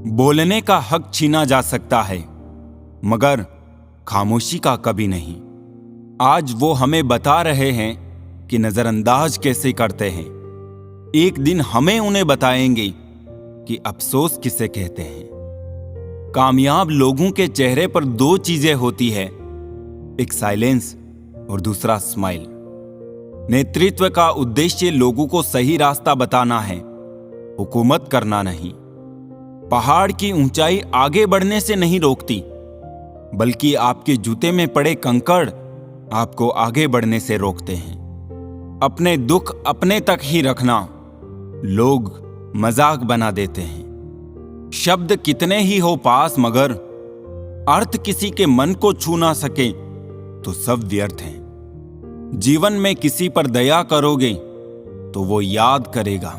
बोलने का हक छीना जा सकता है, मगर खामोशी का कभी नहीं। आज वो हमें बता रहे हैं कि नजरअंदाज कैसे करते हैं। एक दिन हमें उन्हें बताएंगे कि अफसोस किसे कहते हैं। कामयाब लोगों के चेहरे पर दो चीजें होती है, एक साइलेंस और दूसरा स्माइल। नेतृत्व का उद्देश्य लोगों को सही रास्ता बताना है, हुकूमत करना नहीं। पहाड़ की ऊंचाई आगे बढ़ने से नहीं रोकती, बल्कि आपके जूते में पड़े कंकड़ आपको आगे बढ़ने से रोकते हैं। अपने दुख अपने तक ही रखना, लोग मजाक बना देते हैं। शब्द कितने ही हो पास, मगर अर्थ किसी के मन को छू ना सके तो सब व्यर्थ हैं। जीवन में किसी पर दया करोगे तो वो याद करेगा,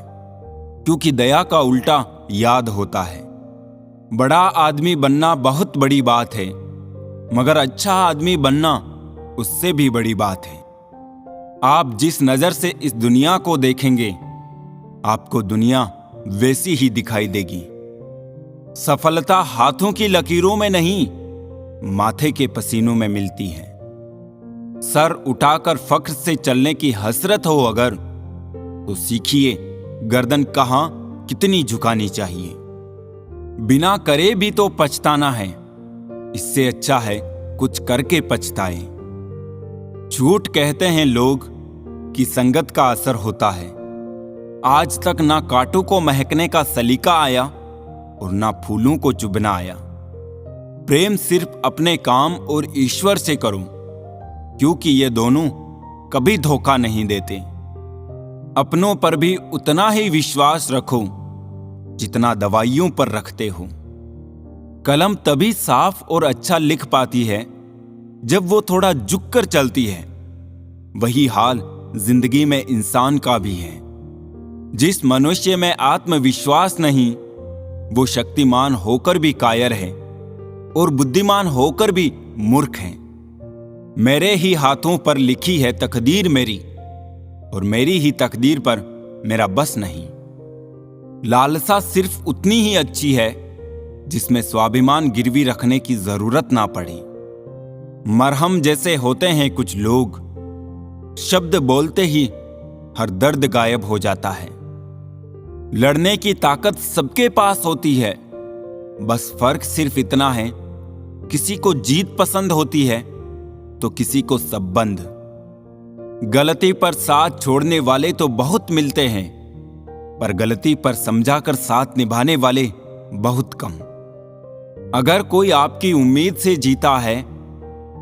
क्योंकि दया का उल्टा याद होता है। बड़ा आदमी बनना बहुत बड़ी बात है, मगर अच्छा आदमी बनना उससे भी बड़ी बात है। आप जिस नजर से इस दुनिया को देखेंगे, आपको दुनिया वैसी ही दिखाई देगी। सफलता हाथों की लकीरों में नहीं, माथे के पसीनों में मिलती है। सर उठाकर फख्र से चलने की हसरत हो अगर, तो सीखिए गर्दन कहां कितनी झुकानी चाहिए। बिना करे भी तो पछताना है, इससे अच्छा है कुछ करके पछताए। झूठ कहते हैं लोग कि संगत का असर होता है। आज तक ना कांटों को महकने का सलीका आया और ना फूलों को चुभना आया। प्रेम सिर्फ अपने काम और ईश्वर से करो, क्योंकि ये दोनों कभी धोखा नहीं देते। अपनों पर भी उतना ही विश्वास रखो जितना दवाइयों पर रखते हो। कलम तभी साफ और अच्छा लिख पाती है जब वो थोड़ा झुककर चलती है। वही हाल जिंदगी में इंसान का भी है। जिस मनुष्य में आत्मविश्वास नहीं, वो शक्तिमान होकर भी कायर है और बुद्धिमान होकर भी मूर्ख है। मेरे ही हाथों पर लिखी है तकदीर मेरी, और मेरी ही तकदीर पर मेरा बस नहीं। लालसा सिर्फ उतनी ही अच्छी है जिसमें स्वाभिमान गिरवी रखने की जरूरत ना पड़े। मरहम जैसे होते हैं कुछ लोग, शब्द बोलते ही हर दर्द गायब हो जाता है। लड़ने की ताकत सबके पास होती है, बस फर्क सिर्फ इतना है, किसी को जीत पसंद होती है तो किसी को संबंध। गलती पर साथ छोड़ने वाले तो बहुत मिलते हैं, पर गलती पर समझाकर साथ निभाने वाले बहुत कम। अगर कोई आपकी उम्मीद से जीता है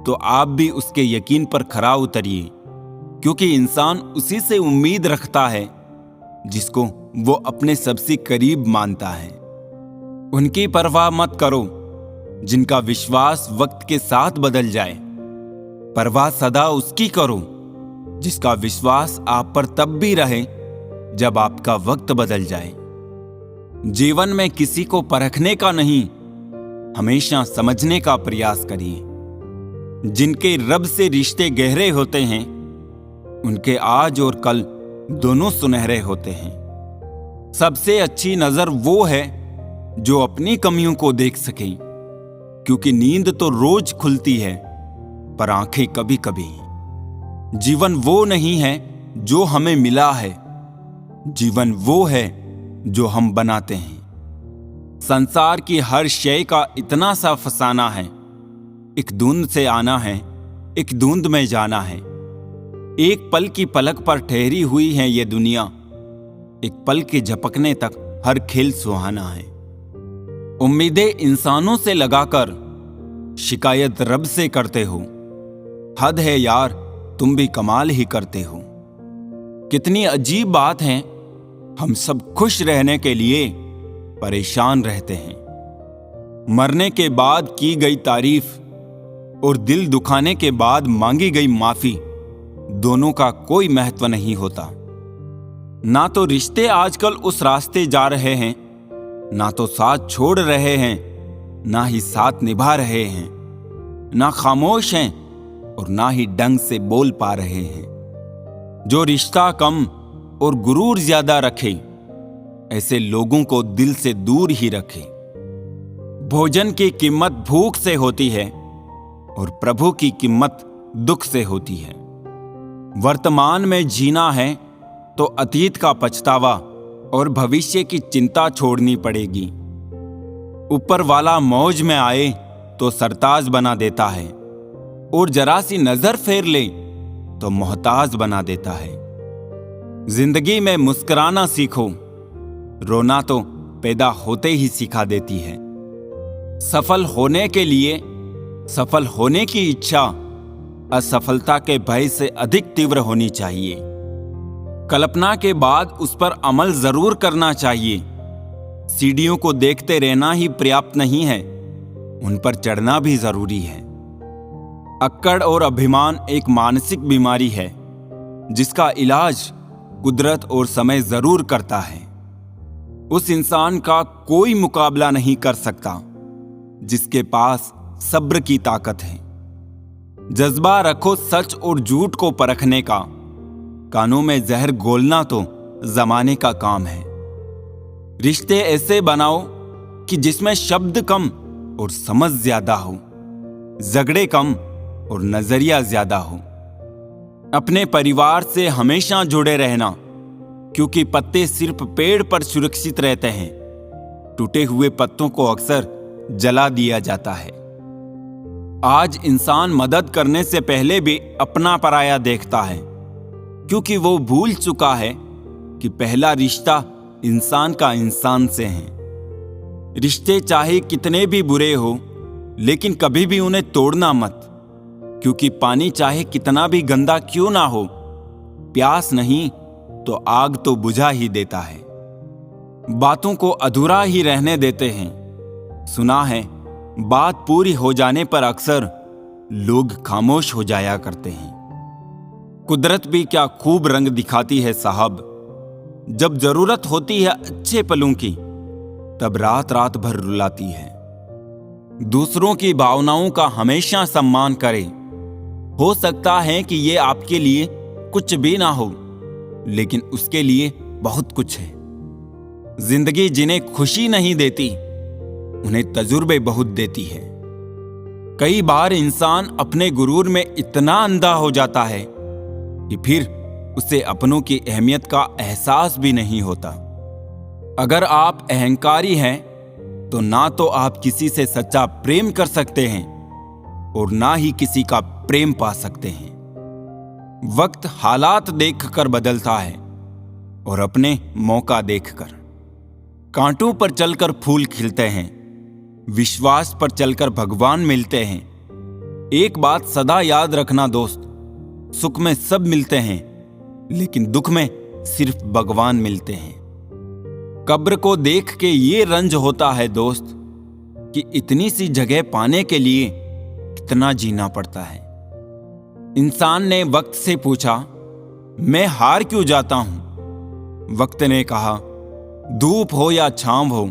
तो आप भी उसके यकीन पर खरा उतरिए, क्योंकि इंसान उसी से उम्मीद रखता है जिसको वो अपने सबसे करीब मानता है। उनकी परवाह मत करो जिनका विश्वास वक्त के साथ बदल जाए। परवाह सदा उसकी करो जिसका विश्वास आप पर तब भी रहे जब आपका वक्त बदल जाए। जीवन में किसी को परखने का नहीं, हमेशा समझने का प्रयास करिए। जिनके रब से रिश्ते गहरे होते हैं, उनके आज और कल दोनों सुनहरे होते हैं। सबसे अच्छी नजर वो है जो अपनी कमियों को देख सके, क्योंकि नींद तो रोज खुलती है पर आंखें कभी कभी। जीवन वो नहीं है जो हमें मिला है, जीवन वो है जो हम बनाते हैं। संसार की हर शय का इतना सा फसाना है, एक धुंध से आना है, एक धुंध में जाना है। एक पल की पलक पर ठहरी हुई है ये दुनिया, एक पल के झपकने तक हर खेल सुहाना है। उम्मीदें इंसानों से लगाकर शिकायत रब से करते हो। हद है यार, तुम भी कमाल ही करते हो। कितनी अजीब बात है, हम सब खुश रहने के लिए परेशान रहते हैं। मरने के बाद की गई तारीफ और दिल दुखाने के बाद मांगी गई माफी, दोनों का कोई महत्व नहीं होता। ना तो रिश्ते आजकल उस रास्ते जा रहे हैं, ना तो साथ छोड़ रहे हैं, ना ही साथ निभा रहे हैं। ना खामोश हैं और ना ही ढंग से बोल पा रहे हैं। जो रिश्ता कम और गुरूर ज्यादा रखे, ऐसे लोगों को दिल से दूर ही रखे। भोजन की कीमत भूख से होती है और प्रभु की कीमत दुख से होती है। वर्तमान में जीना है तो अतीत का पछतावा और भविष्य की चिंता छोड़नी पड़ेगी। ऊपर वाला मौज में आए तो सरताज बना देता है और जरा सी नजर फेर ले तो मोहताज बना देता है। जिंदगी में मुस्कुराना सीखो, रोना तो पैदा होते ही सिखा देती है। सफल होने के लिए सफल होने की इच्छा असफलता के भय से अधिक तीव्र होनी चाहिए। कल्पना के बाद उस पर अमल जरूर करना चाहिए। सीढ़ियों को देखते रहना ही पर्याप्त नहीं है, उन पर चढ़ना भी जरूरी है। अक्कड़ और अभिमान एक मानसिक बीमारी है जिसका इलाज कुदरत और समय जरूर करता है। उस इंसान का कोई मुकाबला नहीं कर सकता जिसके पास सब्र की ताकत है। जज्बा रखो सच और झूठ को परखने का, कानों में जहर घोलना तो जमाने का काम है। रिश्ते ऐसे बनाओ कि जिसमें शब्द कम और समझ ज्यादा हो, झगड़े कम और नजरिया ज्यादा हो। अपने परिवार से हमेशा जुड़े रहना, क्योंकि पत्ते सिर्फ पेड़ पर सुरक्षित रहते हैं। टूटे हुए पत्तों को अक्सर जला दिया जाता है। आज इंसान मदद करने से पहले भी अपना पराया देखता है, क्योंकि वो भूल चुका है कि पहला रिश्ता इंसान का इंसान से है। रिश्ते चाहे कितने भी बुरे हो, लेकिन कभी भी उन्हें तोड़ना मत, क्योंकि पानी चाहे कितना भी गंदा क्यों ना हो, प्यास नहीं तो आग तो बुझा ही देता है। बातों को अधूरा ही रहने देते हैं। सुना है बात पूरी हो जाने पर अक्सर लोग खामोश हो जाया करते हैं। कुदरत भी क्या खूब रंग दिखाती है साहब। जब जरूरत होती है अच्छे पलों की, तब रात रात भर रुलाती है। दूसरों की भावनाओं का हमेशा सम्मान करें। हो सकता है कि ये आपके लिए कुछ भी ना हो, लेकिन उसके लिए बहुत कुछ है। जिंदगी जिन्हें खुशी नहीं देती, उन्हें तजुर्बे बहुत देती है। कई बार इंसान अपने गुरूर में इतना अंधा हो जाता है कि फिर उसे अपनों की अहमियत का एहसास भी नहीं होता। अगर आप अहंकारी हैं तो ना तो आप किसी से सच्चा प्रेम कर सकते हैं और ना ही किसी का प्रेम पा सकते हैं। वक्त हालात देखकर बदलता है और अपने मौका देखकर। कांटों पर चलकर फूल खिलते हैं, विश्वास पर चलकर भगवान मिलते हैं। एक बात सदा याद रखना दोस्त, सुख में सब मिलते हैं, लेकिन दुख में सिर्फ भगवान मिलते हैं। कब्र को देख के ये रंज होता है दोस्त कि इतनी सी जगह पाने के लिए कितना जीना पड़ता है। इंसान ने वक्त से पूछा, मैं हार क्यों जाता हूं? वक्त ने कहा, धूप हो या छांव हो,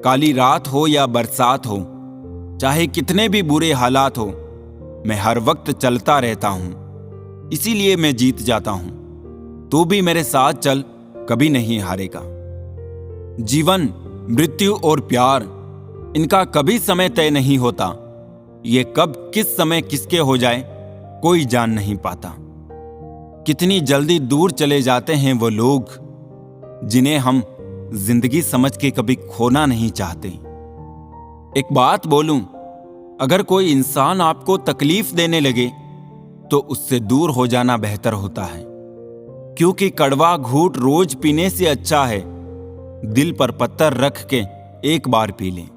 काली रात हो या बरसात हो, चाहे कितने भी बुरे हालात हो, मैं हर वक्त चलता रहता हूं, इसीलिए मैं जीत जाता हूं। तू भी मेरे साथ चल, कभी नहीं हारेगा। जीवन, मृत्यु और प्यार, इनका कभी समय तय नहीं होता। ये कब किस समय किसके हो जाए कोई जान नहीं पाता। कितनी जल्दी दूर चले जाते हैं वो लोग जिन्हें हम जिंदगी समझ के कभी खोना नहीं चाहते। एक बात बोलूं, अगर कोई इंसान आपको तकलीफ देने लगे तो उससे दूर हो जाना बेहतर होता है, क्योंकि कड़वा घूंट रोज पीने से अच्छा है दिल पर पत्थर रख के एक बार पी लें।